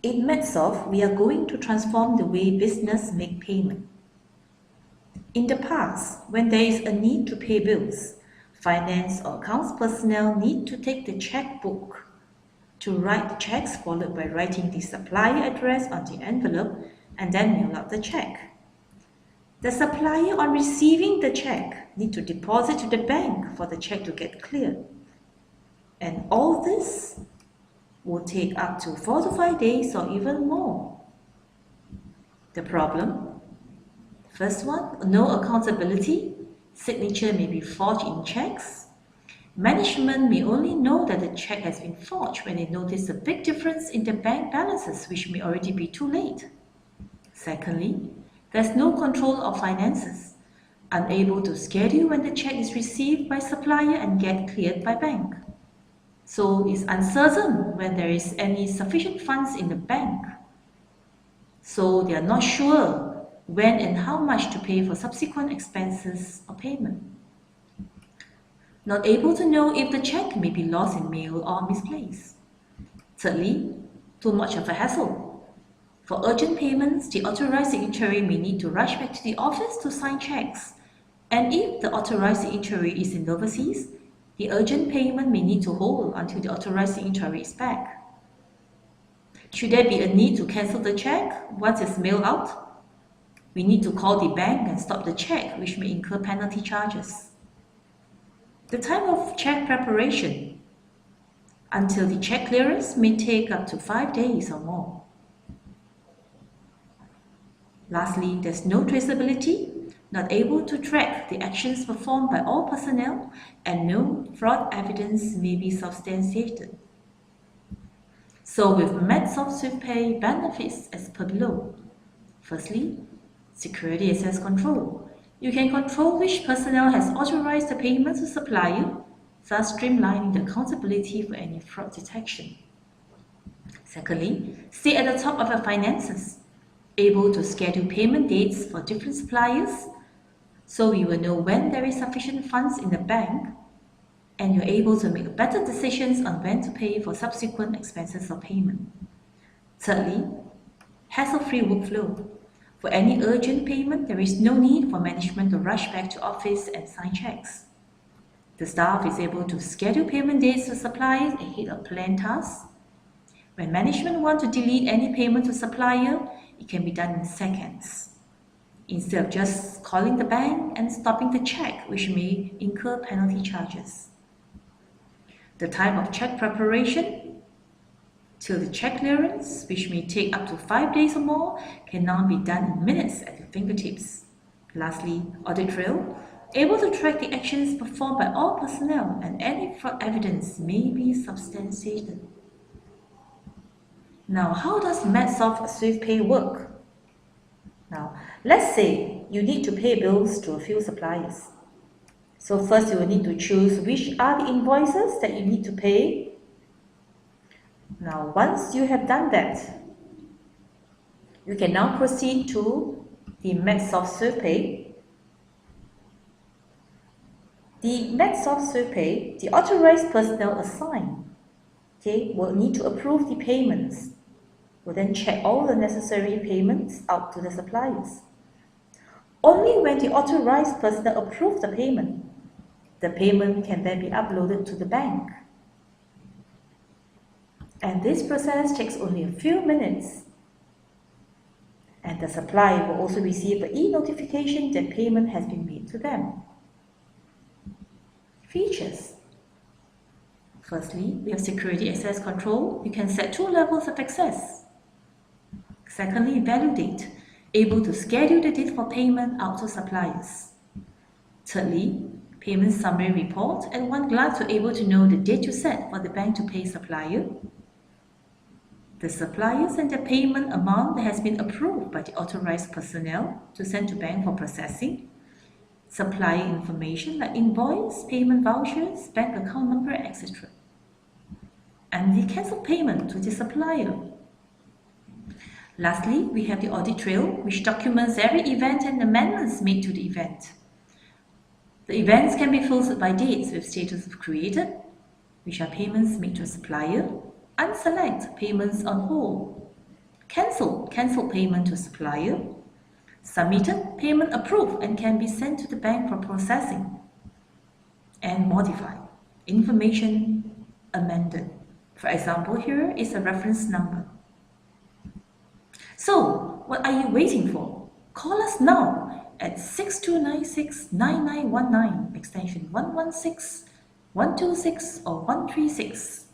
In MadSoft, we are going to transform the way business make payment. In the past, when there is a need to pay bills, finance or accounts personnel need to take the checkbook to write the checks, followed by writing the supplier address on the envelope and then mail out the check. The supplier, on receiving the check, need to deposit to the bank for the check to get cleared. And all this will take up to 4 to 5 days or even more. The problem? First one, no accountability. Signature may be forged in checks. Management may only know that the check has been forged when they notice a big difference in the bank balances, which may already be too late. Secondly, there's no control of finances, unable to schedule when the check is received by supplier and get cleared by bank. So it's uncertain when there is any sufficient funds in the bank. So they are not sure when and how much to pay for subsequent expenses or payment. Not able to know if the check may be lost in mail or misplaced. Thirdly, too much of a hassle. For urgent payments, the authorized signatory may need to rush back to the office to sign checks. And if the authorized signatory is in overseas, the urgent payment may need to hold until the authorized signatory is back. Should there be a need to cancel the check once it's mailed out, we need to call the bank and stop the check, which may incur penalty charges. The time of check preparation until the check clearance may take up to 5 days or more. Lastly, there's no traceability, not able to track the actions performed by all personnel, and no fraud evidence may be substantiated. So with MadSoft SwiftPay benefits as per below. Firstly, security access control. You can control which personnel has authorized the payment to supplier, thus streamlining the accountability for any fraud detection. Secondly, stay at the top of your finances, able to schedule payment dates for different suppliers, so you will know when there is sufficient funds in the bank, and you're able to make better decisions on when to pay for subsequent expenses or payment. Thirdly, hassle-free workflow. For any urgent payment, there is no need for management to rush back to office and sign checks. The staff is able to schedule payment dates to suppliers ahead of planned tasks. When management wants to delete any payment to supplier, it can be done in seconds, instead of just calling the bank and stopping the check, which may incur penalty charges. The time of check preparation till the check clearance, which may take up to 5 days or more, can now be done in minutes at your fingertips. Lastly, audit trail, able to track the actions performed by all personnel, and any fraud evidence may be substantiated. Now, how does MadSoft SwiftPay work? Now, let's say you need to pay bills to a few suppliers. So first you will need to choose which are the invoices that you need to pay. Now, once you have done that, you can now proceed to the MadSoft SwiftPay. The MadSoft SwiftPay, the authorized personnel assigned, will need to approve the payments. Will then check all the necessary payments out to the suppliers. Only when the authorized personnel approve the payment can then be uploaded to the bank. And this process takes only a few minutes. And the supplier will also receive an e-notification that payment has been made to them. Features. Firstly, we have security access control. You can set 2 levels of access. Secondly, value date, able to schedule the date for payment out to suppliers. Thirdly, payment summary report, at one glance you're able to know the date you set for the bank to pay supplier, the suppliers and the payment amount that has been approved by the authorized personnel to send to bank for processing, supplier information like invoice, payment vouchers, bank account number, etc. And the cancelled payment to the supplier. Lastly, we have the audit trail, which documents every event and amendments made to the event. The events can be filtered by dates with status of created, which are payments made to a supplier, unselect payments on hold, cancel payment to supplier. Submitted, payment approved and can be sent to the bank for processing. And modified, information amended. For example, here is a reference number. So, what are you waiting for? Call us now at 6296-9919, extension 116, 126 or 136.